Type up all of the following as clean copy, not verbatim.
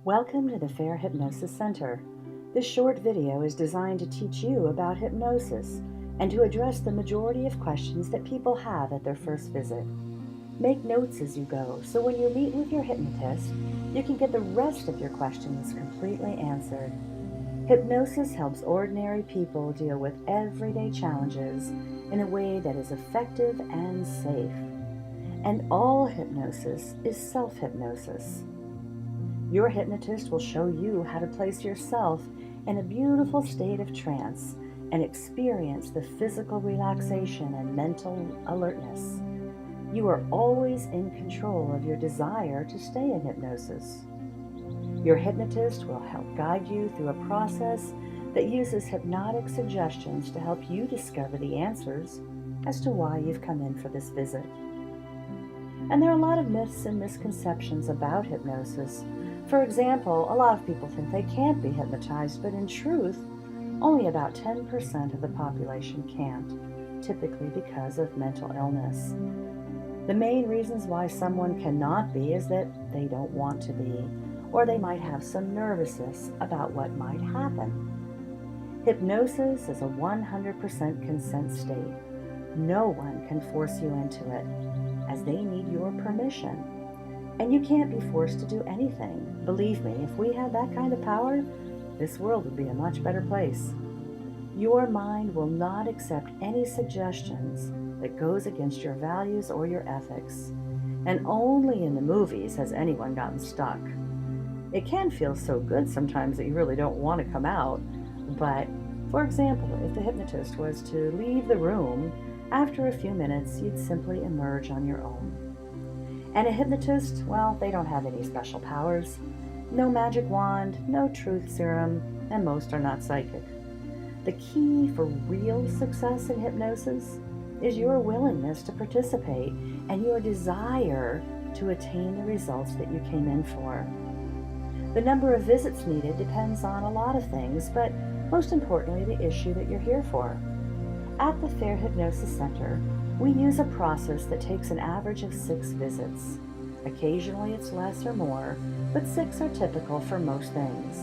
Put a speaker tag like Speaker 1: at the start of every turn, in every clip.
Speaker 1: Welcome to the Fair Hypnosis Center. This short video is designed to teach you about hypnosis and to address the majority of questions that people have at their first visit. Make notes as you go, so when you meet with your hypnotist, you can get the rest of your questions completely answered. Hypnosis helps ordinary people deal with everyday challenges in a way that is effective and safe. And all hypnosis is self-hypnosis. Your hypnotist will show you how to place yourself in a beautiful state of trance and experience the physical relaxation and mental alertness. You are always in control of your desire to stay in hypnosis. Your hypnotist will help guide you through a process that uses hypnotic suggestions to help you discover the answers as to why you've come in for this visit. And there are a lot of myths and misconceptions about hypnosis. For example, a lot of people think they can't be hypnotized, but in truth, only about 10% of the population can't, typically because of mental illness. The main reasons why someone cannot be is that they don't want to be, or they might have some nervousness about what might happen. Hypnosis is a 100% consent state. No one can force you into it, as they need your permission. And you can't be forced to do anything. Believe me, if we had that kind of power, this world would be a much better place. Your mind will not accept any suggestions that goes against your values or your ethics. And only in the movies has anyone gotten stuck. It can feel so good sometimes that you really don't want to come out. But, for example, if the hypnotist was to leave the room, after a few minutes, you'd simply emerge on your own. And a hypnotist, well, they don't have any special powers. No magic wand, no truth serum, and most are not psychic. The key for real success in hypnosis is your willingness to participate and your desire to attain the results that you came in for. The number of visits needed depends on a lot of things, but most importantly, the issue that you're here for. At the Fair Hypnosis Center, we use a process that takes an average of 6 visits. Occasionally it's less or more, but 6 are typical for most things.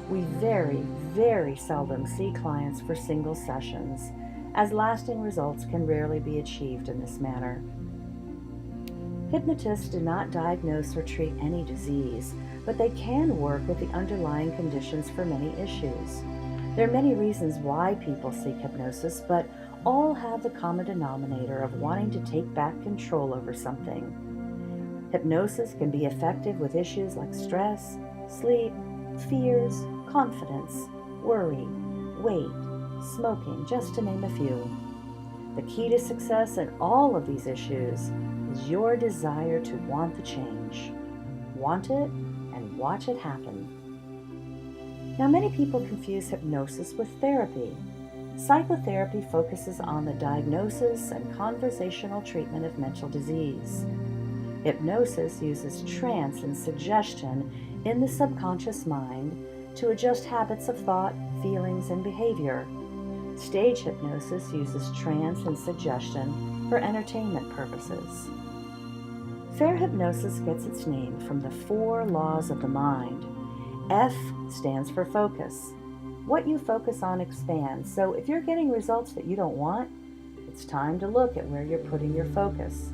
Speaker 1: We very seldom see clients for single sessions, as lasting results can rarely be achieved in this manner. Hypnotists do not diagnose or treat any disease, but they can work with the underlying conditions for many issues. There are many reasons why people seek hypnosis, but all have the common denominator of wanting to take back control over something. Hypnosis can be effective with issues like stress, sleep, fears, confidence, worry, weight, smoking, just to name a few. The key to success in all of these issues is your desire to want the change. Want it and watch it happen. Now, many people confuse hypnosis with therapy. Psychotherapy focuses on the diagnosis and conversational treatment of mental disease. Hypnosis uses trance and suggestion in the subconscious mind to adjust habits of thought, feelings, and behavior. Stage hypnosis uses trance and suggestion for entertainment purposes. Fair hypnosis gets its name from the 4 laws of the mind. F stands for focus. What you focus on expands, so if you're getting results that you don't want, it's time to look at where you're putting your focus.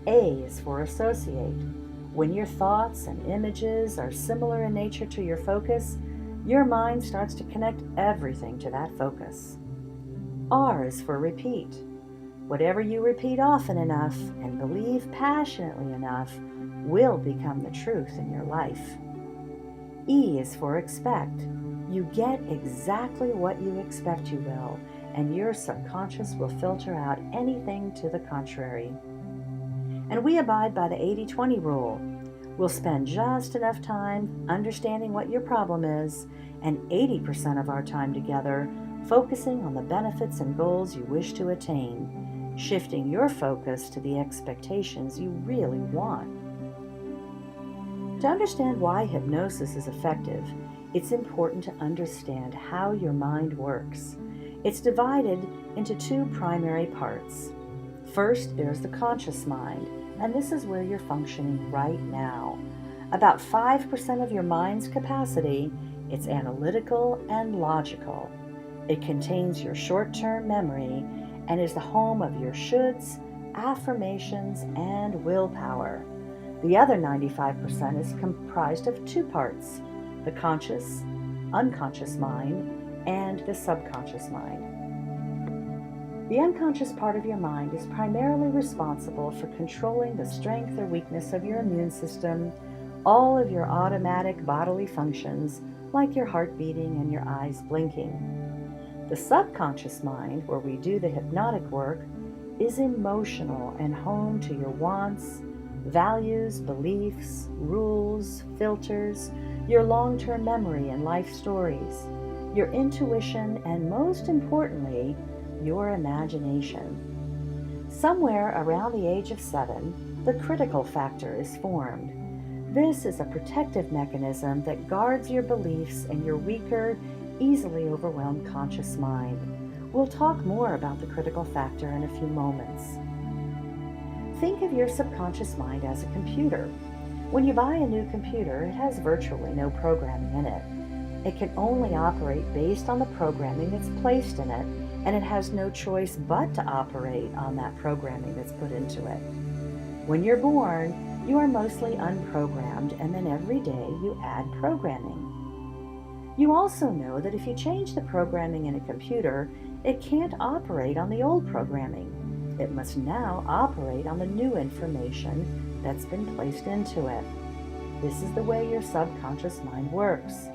Speaker 1: A is for associate. When your thoughts and images are similar in nature to your focus, your mind starts to connect everything to that focus. R is for repeat. Whatever you repeat often enough and believe passionately enough will become the truth in your life. E is for expect. You get exactly what you expect you will, and your subconscious will filter out anything to the contrary. And we abide by the 80-20 rule. We'll spend just enough time understanding what your problem is, and 80% of our time together focusing on the benefits and goals you wish to attain, shifting your focus to the expectations you really want. To understand why hypnosis is effective, it's important to understand how your mind works. It's divided into 2 primary parts. First, there's the conscious mind, and this is where you're functioning right now. About 5% of your mind's capacity, it's analytical and logical. It contains your short-term memory and is the home of your shoulds, affirmations, and willpower. The other 95% is comprised of two parts: the conscious, unconscious mind, and the subconscious mind. The unconscious part of your mind is primarily responsible for controlling the strength or weakness of your immune system, all of your automatic bodily functions, like your heart beating and your eyes blinking. The subconscious mind, where we do the hypnotic work, is emotional and home to your wants, values, beliefs, rules, filters, your long-term memory and life stories, your intuition, and most importantly, your imagination. Somewhere around the age of 7, the critical factor is formed. This is a protective mechanism that guards your beliefs and your weaker, easily overwhelmed conscious mind. We'll talk more about the critical factor in a few moments. Think of your subconscious mind as a computer. When you buy a new computer, it has virtually no programming in it. It can only operate based on the programming that's placed in it, and it has no choice but to operate on that programming that's put into it. When you're born, you are mostly unprogrammed, and then every day you add programming. You also know that if you change the programming in a computer, it can't operate on the old programming. It must now operate on the new information that's been placed into it. This is the way your subconscious mind works.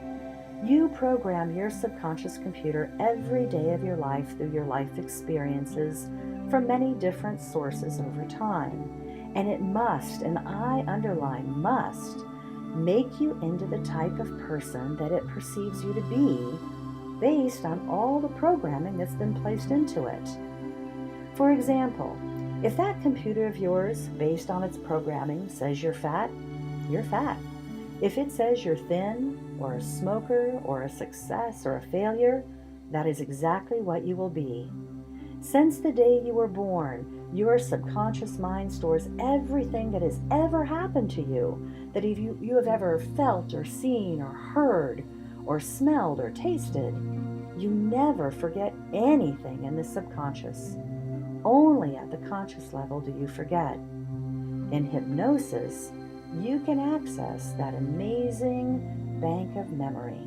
Speaker 1: You program your subconscious computer every day of your life through your life experiences from many different sources over time. And it must, and I underline must, make you into the type of person that it perceives you to be based on all the programming that's been placed into it. For example, if that computer of yours, based on its programming, says you're fat, you're fat. If it says you're thin, or a smoker, or a success, or a failure, that is exactly what you will be. Since the day you were born, your subconscious mind stores everything that has ever happened to you, that you have ever felt or seen or heard or smelled or tasted. You never forget anything in the subconscious. Only at the conscious level do you forget. In hypnosis, you can access that amazing bank of memory.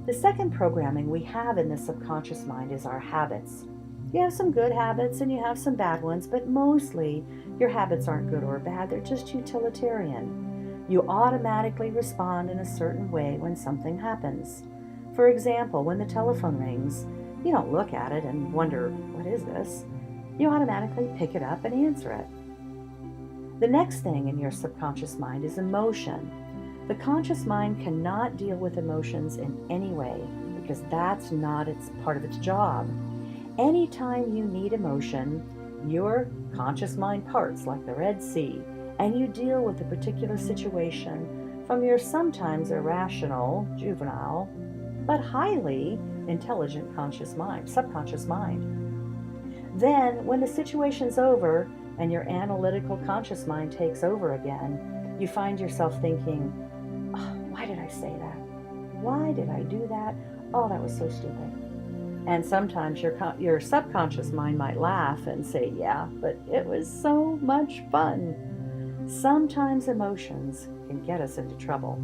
Speaker 1: The second programming we have in the subconscious mind is our habits. You have some good habits and you have some bad ones, but mostly your habits aren't good or bad, they're just utilitarian. You automatically respond in a certain way when something happens. For example, when the telephone rings, you don't look at it and wonder, what is this? You automatically pick it up and answer it. The next thing in your subconscious mind is emotion. The conscious mind cannot deal with emotions in any way because that's not part of its job. Anytime you need emotion, your conscious mind parts like the Red Sea, and you deal with a particular situation from your sometimes irrational, juvenile, but highly intelligent subconscious mind. Then, when the situation's over and your analytical conscious mind takes over again, you find yourself thinking, oh, why did I say that? Why did I do that? Oh, that was so stupid. And sometimes your subconscious mind might laugh and say, yeah, but it was so much fun. Sometimes emotions can get us into trouble.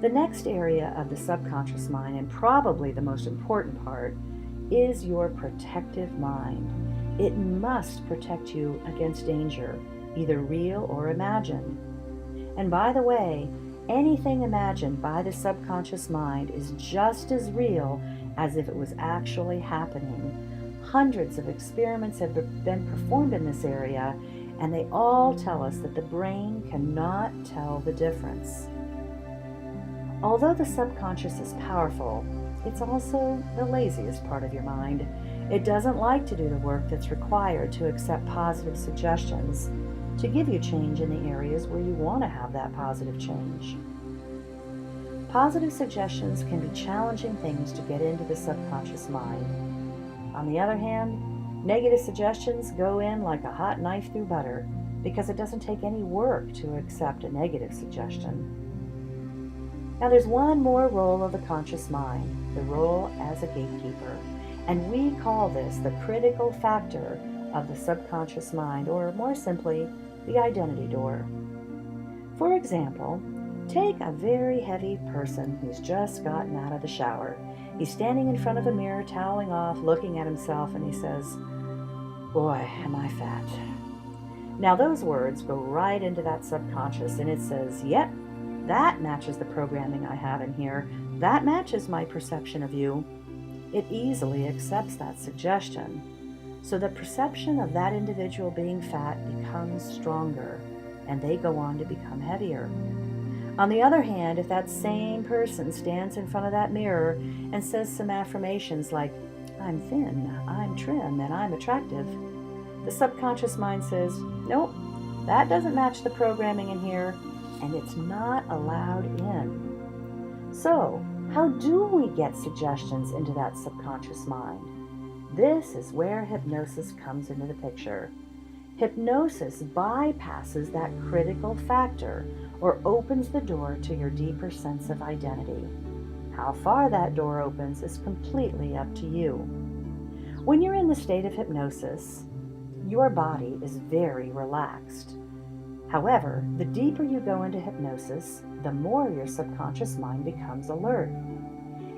Speaker 1: The next area of the subconscious mind, and probably the most important part, is your protective mind. It must protect you against danger, either real or imagined. And by the way, anything imagined by the subconscious mind is just as real as if it was actually happening. Hundreds of experiments have been performed in this area, and they all tell us that the brain cannot tell the difference. Although the subconscious is powerful, it's also the laziest part of your mind. It doesn't like to do the work that's required to accept positive suggestions, to give you change in the areas where you want to have that positive change. Positive suggestions can be challenging things to get into the subconscious mind. On the other hand, negative suggestions go in like a hot knife through butter. because it doesn't take any work to accept a negative suggestion. Now there's one more role of the conscious mind, the role as a gatekeeper, and we call this the critical factor of the subconscious mind, or more simply, the identity door. For example, take a very heavy person who's just gotten out of the shower. He's standing in front of a mirror, toweling off, looking at himself, and he says, "Boy, am I fat." Now those words go right into that subconscious, and it says, "Yep, that matches the programming I have in here. That matches my perception of you." It easily accepts that suggestion. So the perception of that individual being fat becomes stronger, and they go on to become heavier. On the other hand, if that same person stands in front of that mirror and says some affirmations like, "I'm thin, I'm trim, and I'm attractive," the subconscious mind says, "Nope, that doesn't match the programming in here," and it's not allowed in. So, how do we get suggestions into that subconscious mind? This is where hypnosis comes into the picture. Hypnosis bypasses that critical factor, or opens the door to your deeper sense of identity. How far that door opens is completely up to you. When you're in the state of hypnosis, your body is very relaxed. However, the deeper you go into hypnosis, the more your subconscious mind becomes alert.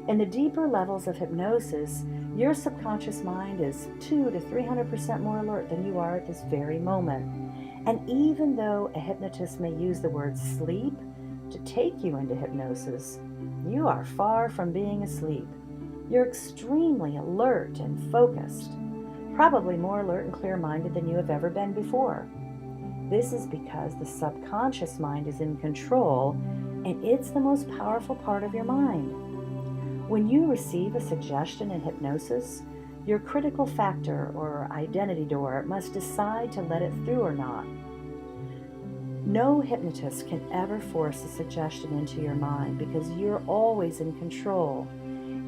Speaker 1: In the deeper levels of hypnosis, your subconscious mind is 200 to 300% more alert than you are at this very moment. And even though a hypnotist may use the word sleep to take you into hypnosis, you are far from being asleep. You're extremely alert and focused, probably more alert and clear-minded than you have ever been before. This is because the subconscious mind is in control, and it's the most powerful part of your mind. When you receive a suggestion in hypnosis, your critical factor or identity door must decide to let it through or not. No hypnotist can ever force a suggestion into your mind because you're always in control.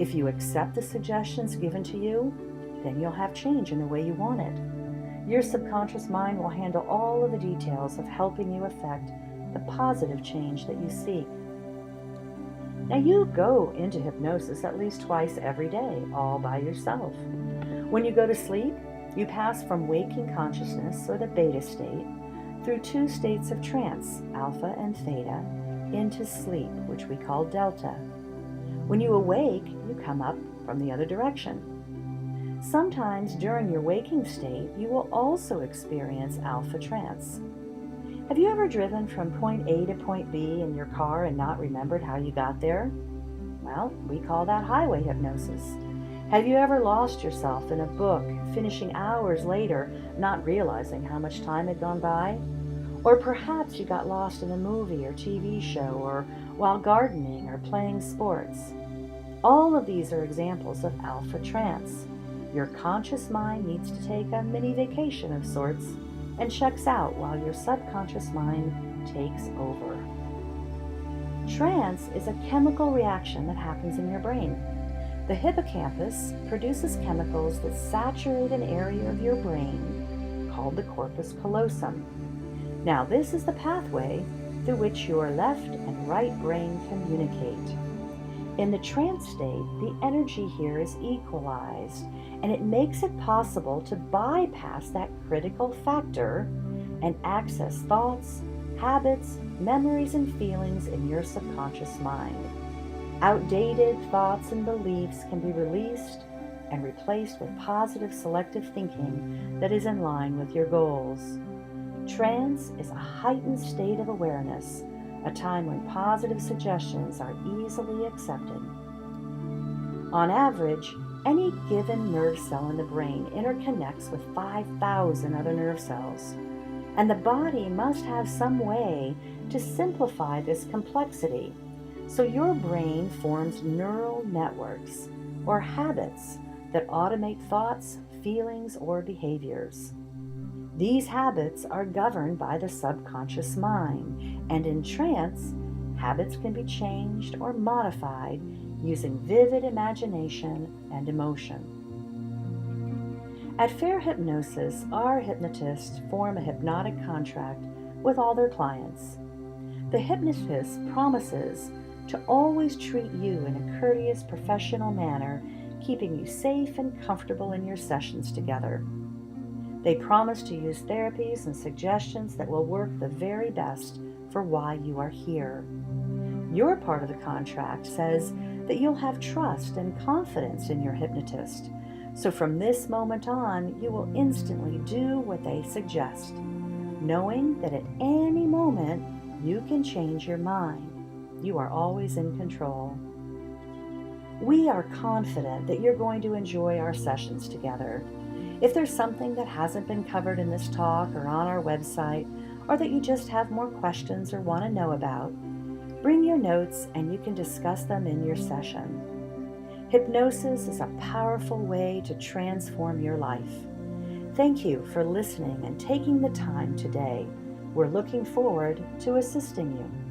Speaker 1: If you accept the suggestions given to you, then you'll have change in the way you want it. Your subconscious mind will handle all of the details of helping you affect the positive change that you seek. Now you go into hypnosis at least twice every day, all by yourself. When you go to sleep, you pass from waking consciousness, or the beta state, through 2 states of trance, alpha and theta, into sleep, which we call delta. When you awake, you come up from the other direction. Sometimes during your waking state, you will also experience alpha trance. Have you ever driven from point A to point B in your car and not remembered how you got there? Well, we call that highway hypnosis. Have you ever lost yourself in a book, finishing hours later, not realizing how much time had gone by? Or perhaps you got lost in a movie or TV show, or while gardening or playing sports. All of these are examples of alpha trance. Your conscious mind needs to take a mini vacation of sorts and checks out while your subconscious mind takes over. Trance is a chemical reaction that happens in your brain. The hippocampus produces chemicals that saturate an area of your brain called the corpus callosum. Now, this is the pathway through which your left and right brain communicate. In the trance state, the energy here is equalized, and it makes it possible to bypass that critical factor and access thoughts, habits, memories, and feelings in your subconscious mind. Outdated thoughts and beliefs can be released and replaced with positive selective thinking that is in line with your goals. Trance is a heightened state of awareness, a time when positive suggestions are easily accepted. On average, any given nerve cell in the brain interconnects with 5,000 other nerve cells, and the body must have some way to simplify this complexity. So your brain forms neural networks, or habits, that automate thoughts, feelings, or behaviors. These habits are governed by the subconscious mind, and in trance, habits can be changed or modified using vivid imagination and emotion. At Fair Hypnosis, our hypnotists form a hypnotic contract with all their clients. The hypnotist promises to always treat you in a courteous, professional manner, keeping you safe and comfortable in your sessions together. They promise to use therapies and suggestions that will work the very best for why you are here. Your part of the contract says that you'll have trust and confidence in your hypnotist. So from this moment on, you will instantly do what they suggest, knowing that at any moment you can change your mind. You are always in control. We are confident that you're going to enjoy our sessions together. If there's something that hasn't been covered in this talk or on our website, or that you just have more questions or want to know about, bring your notes and you can discuss them in your session. Hypnosis is a powerful way to transform your life. Thank you for listening and taking the time today. We're looking forward to assisting you.